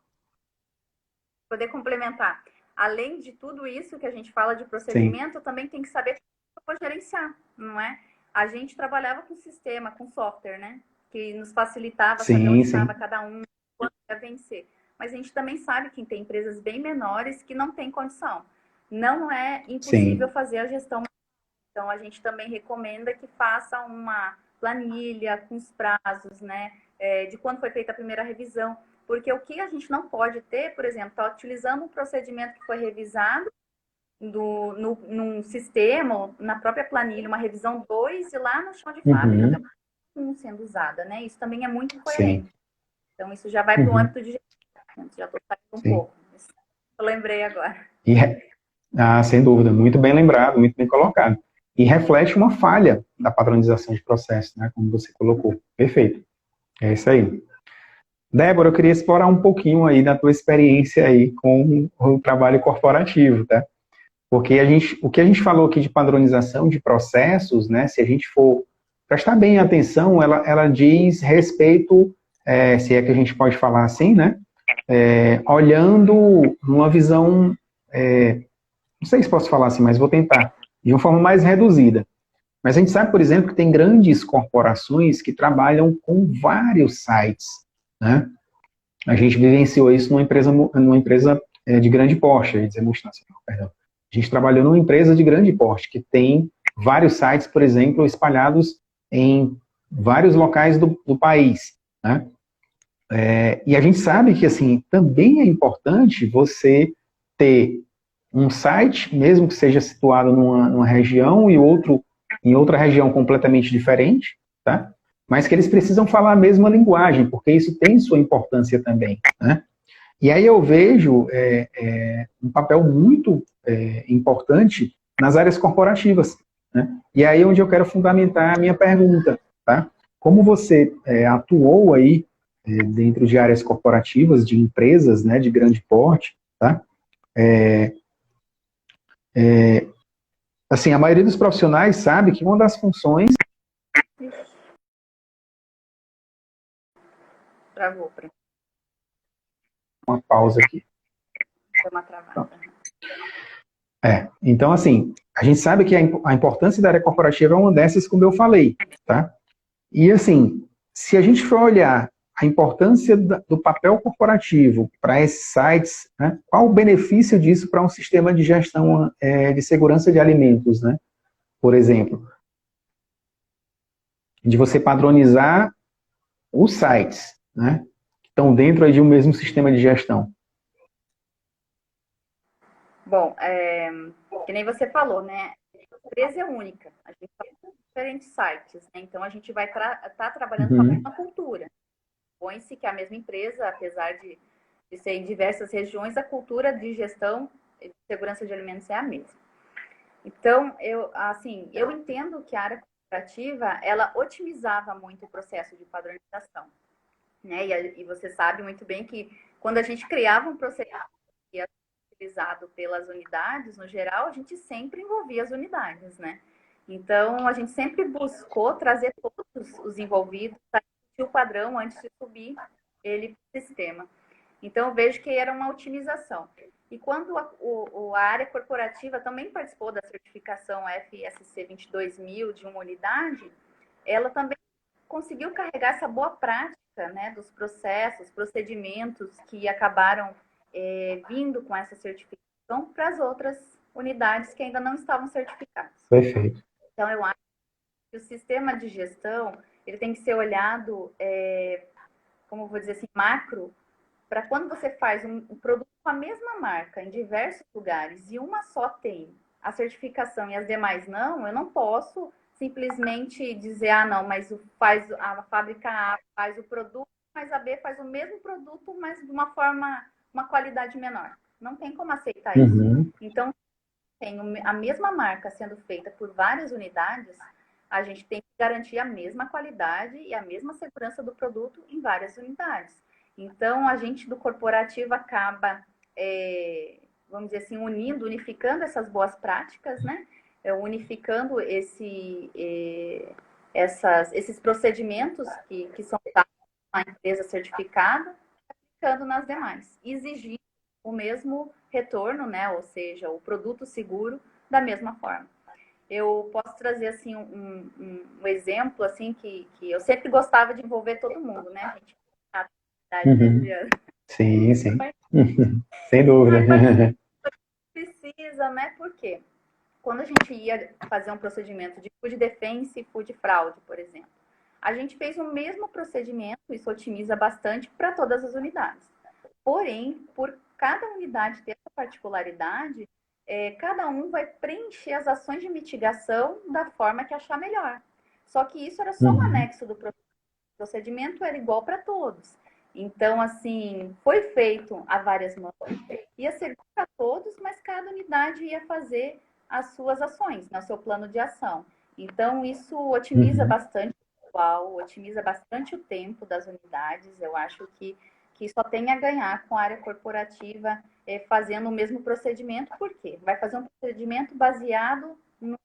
Poder complementar. Além de tudo isso que a gente fala de procedimento, também tem que saber como gerenciar, não é? A gente trabalhava com sistema, com software, né? Que nos facilitava saber onde estava cada um, quando ia vencer. Mas a gente também sabe que tem empresas bem menores que não têm condição. Não é impossível fazer a gestão. Então, a gente também recomenda que faça uma planilha com os prazos, né? De quando foi feita a primeira revisão. Porque o que a gente não pode ter, por exemplo, está utilizando um procedimento que foi revisado num sistema, na própria planilha, uma revisão 2, e lá no chão de fábrica sendo usada, né? Isso também é muito incoerente. Então, isso já vai para o âmbito de gestão. Já estou saindo um pouco. Eu lembrei agora. Sem dúvida, muito bem lembrado, muito bem colocado. E reflete uma falha da padronização de processo, né? Como você colocou. Perfeito. É isso aí. Débora, eu queria explorar um pouquinho aí da tua experiência aí com o trabalho corporativo, tá? Porque o que a gente falou aqui de padronização de processos, né? Se a gente for prestar bem atenção, ela diz respeito, se é que a gente pode falar assim, né? Olhando numa visão, não sei se posso falar assim, mas vou tentar, de uma forma mais reduzida. Mas a gente sabe, por exemplo, que tem grandes corporações que trabalham com vários sites, né? A gente vivenciou isso numa empresa de grande porte, ia dizer multinacional, perdão. A gente trabalhou numa empresa de grande porte, que tem vários sites, por exemplo, espalhados em vários locais do país, né? E a gente sabe que, assim, também é importante você ter um site, mesmo que seja situado numa região e outro em outra região completamente diferente, tá? Mas que eles precisam falar a mesma linguagem, porque isso tem sua importância também, né? E aí eu vejo um papel muito importante nas áreas corporativas, né? E aí é onde eu quero fundamentar a minha pergunta, tá? Como você atuou aí dentro de áreas corporativas, de empresas, né, de grande porte, tá? Assim, a maioria dos profissionais sabe que uma das funções... Travou. Uma pausa aqui. Deu uma travada. Então, assim, a gente sabe que a importância da área corporativa é uma dessas, como eu falei, tá? E, assim, se a gente for olhar a importância do papel corporativo para esses sites, né, qual o benefício disso para um sistema de gestão de segurança de alimentos, né? Por exemplo, de você padronizar os sites, né, que estão dentro aí de um mesmo sistema de gestão. Bom, que nem você falou, né? A empresa é única. A gente tem diferentes sites, né? Então a gente vai estar trabalhando com a mesma cultura. Põe-se que a mesma empresa, apesar de ser em diversas regiões, a cultura de gestão de segurança de alimentos é a mesma. Então, eu entendo que a área corporativa, ela otimizava muito o processo de padronização, né? E você sabe muito bem que quando a gente criava um processo que ia ser utilizado pelas unidades, no geral, a gente sempre envolvia as unidades, né? Então, a gente sempre buscou trazer todos os envolvidos para o padrão antes de subir ele para o sistema. Então, eu vejo que era uma otimização. E quando a área corporativa também participou da certificação FSC 22000 de uma unidade, ela também conseguiu carregar essa boa prática, né, dos processos, procedimentos que acabaram vindo com essa certificação para as outras unidades que ainda não estavam certificadas. Perfeito. Então, eu acho que o sistema de gestão ele tem que ser olhado, como eu vou dizer assim, macro, para quando você faz um produto com a mesma marca em diversos lugares e uma só tem a certificação e as demais não, eu não posso simplesmente dizer, não, mas a fábrica A faz o produto mais a B faz o mesmo produto, mas de uma forma, uma qualidade menor. Não tem como aceitar isso. Então, tem a mesma marca sendo feita por várias unidades, a gente tem que garantir a mesma qualidade e a mesma segurança do produto em várias unidades. Então, a gente do corporativo acaba, vamos dizer assim, unificando essas boas práticas, né? Unificando esses procedimentos que são dados a uma empresa certificada, aplicando nas demais, exigindo o mesmo retorno, né? Ou seja, o produto seguro da mesma forma. Eu posso trazer assim um exemplo assim que eu sempre gostava de envolver todo mundo, né? A gente sim, sim. Sem dúvida. Precisa, né? Por quê? Quando a gente ia fazer um procedimento de food defense e food fraud, por exemplo, a gente fez o mesmo procedimento, isso otimiza bastante para todas as unidades. Porém, por cada unidade ter essa particularidade, cada um vai preencher as ações de mitigação da forma que achar melhor. Só que isso era só um anexo do procedimento, era igual para todos. Então, assim, foi feito a várias mãos, ia ser para todos, mas cada unidade ia fazer as suas ações, no seu plano de ação. Então, isso otimiza bastante o pessoal, otimiza bastante o tempo das unidades. Eu acho que só tem a ganhar com a área corporativa fazendo o mesmo procedimento. Por quê? Vai fazer um procedimento baseado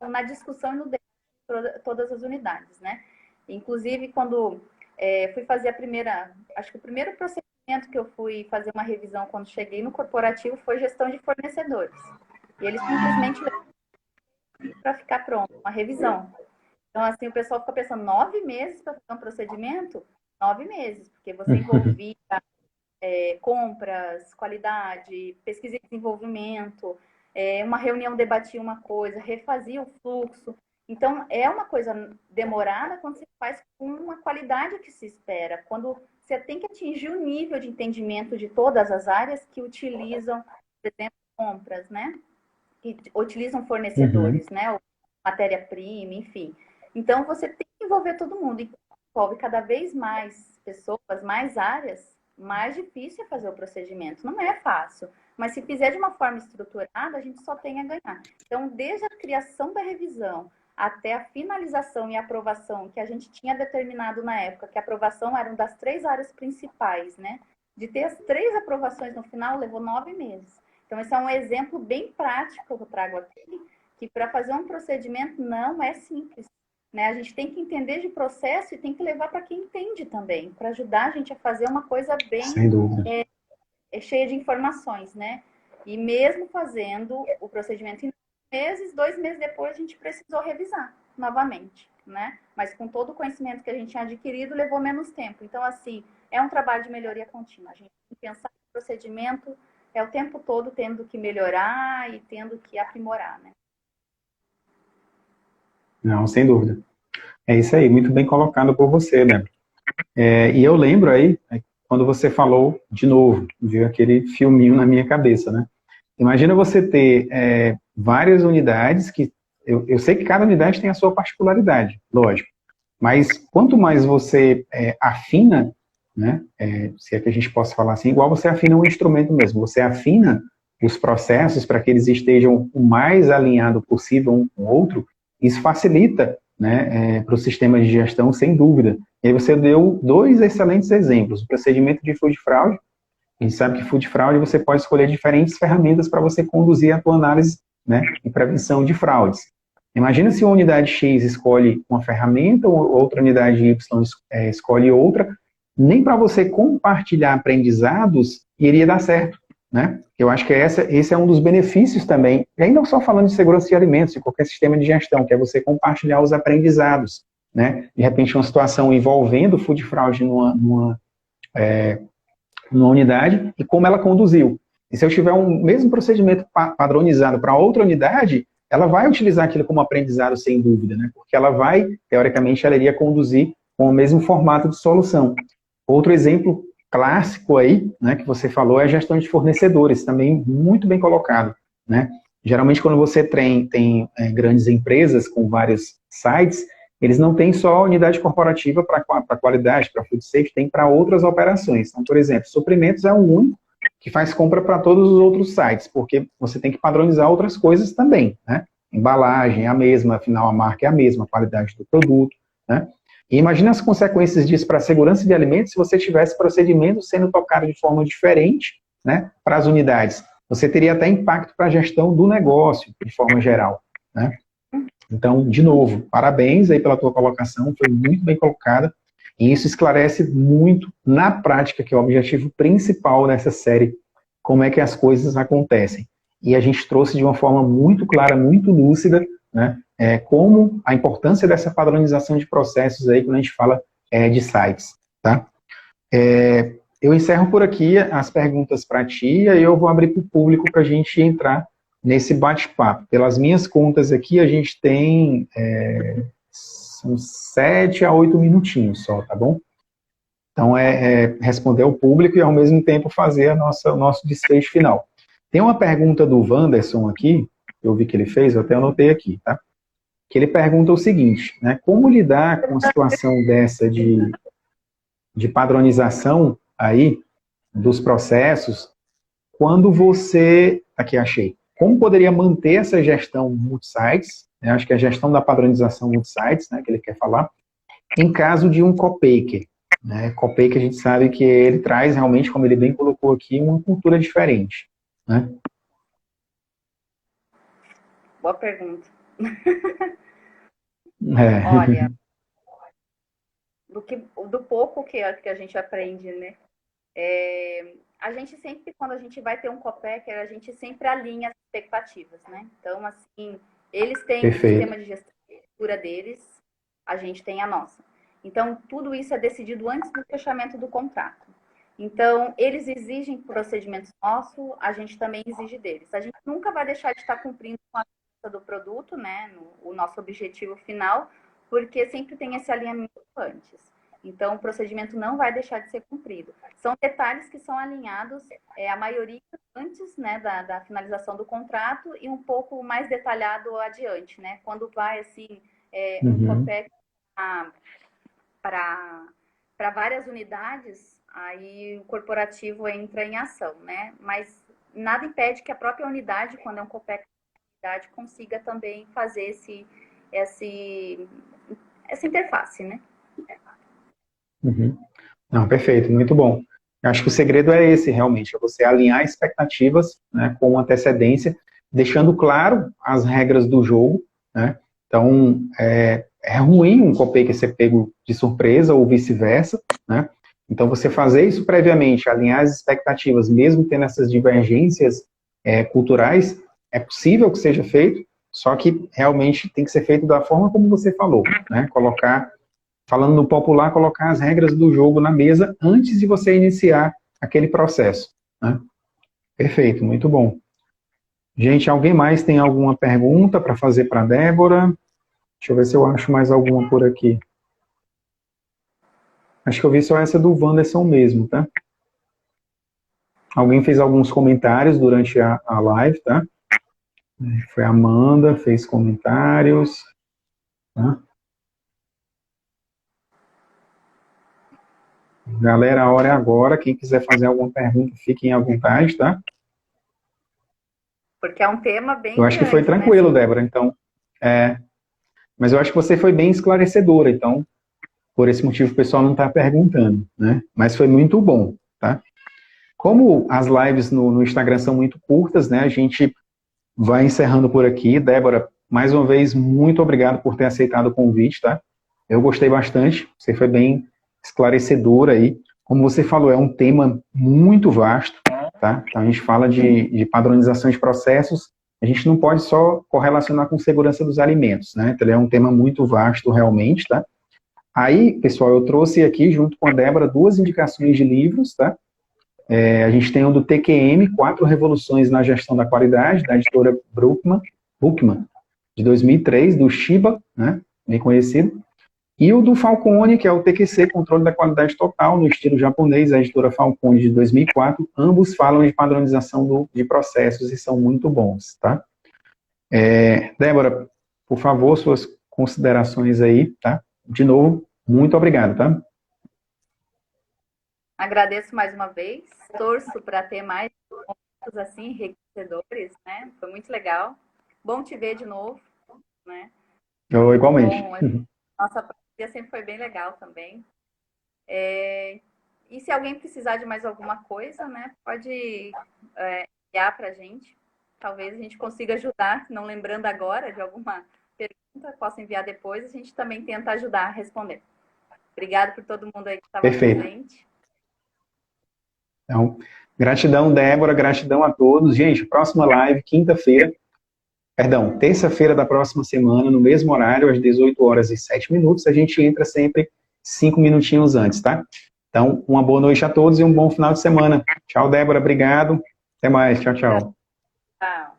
na discussão e no debate de todas as unidades, né? Inclusive, quando fui fazer acho que o primeiro procedimento que eu fui fazer uma revisão quando cheguei no corporativo foi gestão de fornecedores. E eles simplesmente para ficar pronto, uma revisão. Então, assim, o pessoal fica pensando, 9 meses para fazer um procedimento? 9 meses, porque você envolvia compras, qualidade, pesquisa e desenvolvimento, uma reunião debatia uma coisa, refazia o fluxo. Então, é uma coisa demorada quando você faz com uma qualidade que se espera, quando você tem que atingir o nível de entendimento de todas as áreas que utilizam, por exemplo, compras, né? Que utilizam fornecedores, né? Matéria-prima, enfim. Então, você tem que envolver todo mundo. E envolve cada vez mais pessoas, mais áreas, mais difícil é fazer o procedimento. Não é fácil. Mas se fizer de uma forma estruturada, a gente só tem a ganhar. Então, desde a criação da revisão até a finalização e aprovação, que a gente tinha determinado na época, que a aprovação era uma das 3 áreas principais, né? De ter as 3 aprovações no final, levou 9 meses. Então, esse é um exemplo bem prático que eu trago aqui, que para fazer um procedimento não é simples. Né? A gente tem que entender de processo e tem que levar para quem entende também, para ajudar a gente a fazer uma coisa bem cheia de informações, né? E mesmo fazendo o procedimento em 2 meses depois, a gente precisou revisar novamente, né? Mas com todo o conhecimento que a gente tinha adquirido, levou menos tempo. Então, assim, é um trabalho de melhoria contínua. A gente tem que pensar que o procedimento é o tempo todo tendo que melhorar e tendo que aprimorar, né? Não, sem dúvida. É isso aí, muito bem colocado por você, né? E eu lembro aí, quando você falou de novo, viu aquele filminho na minha cabeça, né? Imagina você ter várias unidades que... Eu sei que cada unidade tem a sua particularidade, lógico. Mas quanto mais você afina, né? Se é que a gente possa falar assim, igual você afina um instrumento mesmo. Você afina os processos para que eles estejam o mais alinhado possível um com o outro. Isso facilita, né, para o sistema de gestão, sem dúvida. E aí você deu 2 excelentes exemplos. O procedimento de food fraud. A gente sabe que food fraud você pode escolher diferentes ferramentas para você conduzir a tua análise, né, e prevenção de fraudes. Imagina se uma unidade X escolhe uma ferramenta, ou outra unidade Y escolhe outra, nem para você compartilhar aprendizados iria dar certo, né? Eu acho que esse é um dos benefícios também, e aí não só falando de segurança de alimentos, de qualquer sistema de gestão, que é você compartilhar os aprendizados, né? De repente, uma situação envolvendo food fraud numa unidade e como ela conduziu. E se eu tiver um mesmo procedimento padronizado para outra unidade, ela vai utilizar aquilo como aprendizado sem dúvida, né? Porque ela vai, teoricamente, ela iria conduzir com o mesmo formato de solução. Outro exemplo clássico aí, né, que você falou, é a gestão de fornecedores, também muito bem colocado, né? Geralmente, quando você tem grandes empresas com vários sites, eles não têm só unidade corporativa para qualidade, para food safety, tem para outras operações. Então, por exemplo, suprimentos é o único que faz compra para todos os outros sites, porque você tem que padronizar outras coisas também, né? Embalagem é a mesma, afinal a marca é a mesma, a qualidade do produto, né? E imagina as consequências disso para a segurança de alimentos se você tivesse procedimentos sendo tocados de forma diferente, né, para as unidades. Você teria até impacto para a gestão do negócio, de forma geral, né? Então, de novo, parabéns aí pela tua colocação, foi muito bem colocada, e isso esclarece muito, na prática, que é o objetivo principal dessa série, como é que as coisas acontecem. E a gente trouxe de uma forma muito clara, muito lúcida, né, como a importância dessa padronização de processos aí, quando a gente fala de sites, tá? Eu encerro por aqui as perguntas para ti, e aí eu vou abrir para o público para a gente entrar nesse bate-papo. Pelas minhas contas aqui, a gente tem são 7 a 8 minutinhos só, tá bom? Então, responder ao público e, ao mesmo tempo, fazer o nosso desfecho final. Tem uma pergunta do Wanderson aqui, eu vi que ele fez, eu até anotei aqui, tá? Que ele pergunta o seguinte, né? Como lidar com uma situação dessa de padronização aí dos processos quando você... Aqui, achei. Como poderia manter essa gestão multi-sites, né? Acho que é a gestão da padronização multi-sites, né, que ele quer falar, em caso de um copmaker, né? Copmaker a gente sabe que ele traz realmente, como ele bem colocou aqui, uma cultura diferente, né? Boa pergunta. É. Olha, do pouco que a gente aprende, né? A gente sempre, quando a gente vai ter um copacker, a gente sempre alinha as expectativas, né? Então, assim, eles têm o sistema de gestão deles, a gente tem a nossa. Então, tudo isso é decidido antes do fechamento do contrato. Então, eles exigem procedimentos nossos, a gente também exige deles. A gente nunca vai deixar de estar cumprindo com a do produto, né? O nosso objetivo final, porque sempre tem esse alinhamento antes. Então, o procedimento não vai deixar de ser cumprido. São detalhes que são alinhados, a maioria antes, né, da finalização do contrato e um pouco mais detalhado adiante, né? Quando vai, assim, um COPEC para várias unidades, aí o corporativo entra em ação, né? Mas nada impede que a própria unidade, quando é um COPEC, consiga também fazer essa interface, né? Não, perfeito, muito bom. Eu acho que o segredo é esse, realmente, é você alinhar expectativas, né, com antecedência, deixando claro as regras do jogo, né? Então, é ruim um copmaker ser pego de surpresa ou vice-versa, né? Então, você fazer isso previamente, alinhar as expectativas, mesmo tendo essas divergências culturais, é possível que seja feito, só que realmente tem que ser feito da forma como você falou, né? Falando no popular, colocar as regras do jogo na mesa antes de você iniciar aquele processo, né? Perfeito, muito bom. Gente, alguém mais tem alguma pergunta para fazer para a Débora? Deixa eu ver se eu acho mais alguma por aqui. Acho que eu vi só essa do Wanderson mesmo, tá? Alguém fez alguns comentários durante a live, tá? Foi a Amanda, fez comentários, tá? Galera, a hora é agora. Quem quiser fazer alguma pergunta, fiquem à vontade, tá? Porque é um tema bem Eu acho que foi tranquilo, né? Débora, então. Mas eu acho que você foi bem esclarecedora, então, por esse motivo o pessoal não está perguntando, né? Mas foi muito bom, tá? Como as lives no Instagram são muito curtas, né? A gente vai encerrando por aqui. Débora, mais uma vez, muito obrigado por ter aceitado o convite, tá? Eu gostei bastante, você foi bem esclarecedora aí. Como você falou, é um tema muito vasto, tá? Então, a gente fala de padronização de processos, a gente não pode só correlacionar com segurança dos alimentos, né? Então, é um tema muito vasto, realmente, tá? Aí, pessoal, eu trouxe aqui, junto com a Débora, 2 indicações de livros, tá? A gente tem o do TQM, 4 Revoluções na Gestão da Qualidade, da editora Bookman, de 2003, do Shiba, né? Bem conhecido. E o do Falcone, que é o TQC, Controle da Qualidade Total, no estilo japonês, a editora Falcone, de 2004. Ambos falam de padronização de processos e são muito bons, tá? Débora, por favor, suas considerações aí, tá? De novo, muito obrigado, tá? Agradeço mais uma vez, torço para ter mais momentos assim, enriquecedores, né? Foi muito legal. Bom te ver de novo, né? Eu, igualmente. Bom, nossa parceria sempre foi bem legal também. E se alguém precisar de mais alguma coisa, né, pode enviar para a gente. Talvez a gente consiga ajudar, não lembrando agora de alguma pergunta, posso enviar depois, a gente também tenta ajudar a responder. Obrigada por todo mundo aí que estava presente. Então, gratidão, Débora, gratidão a todos. Gente, próxima live, terça-feira da próxima semana, no mesmo horário, às 18h07, a gente entra sempre 5 minutinhos antes, tá? Então, uma boa noite a todos e um bom final de semana. Tchau, Débora, obrigado. Até mais, tchau, tchau. Tchau.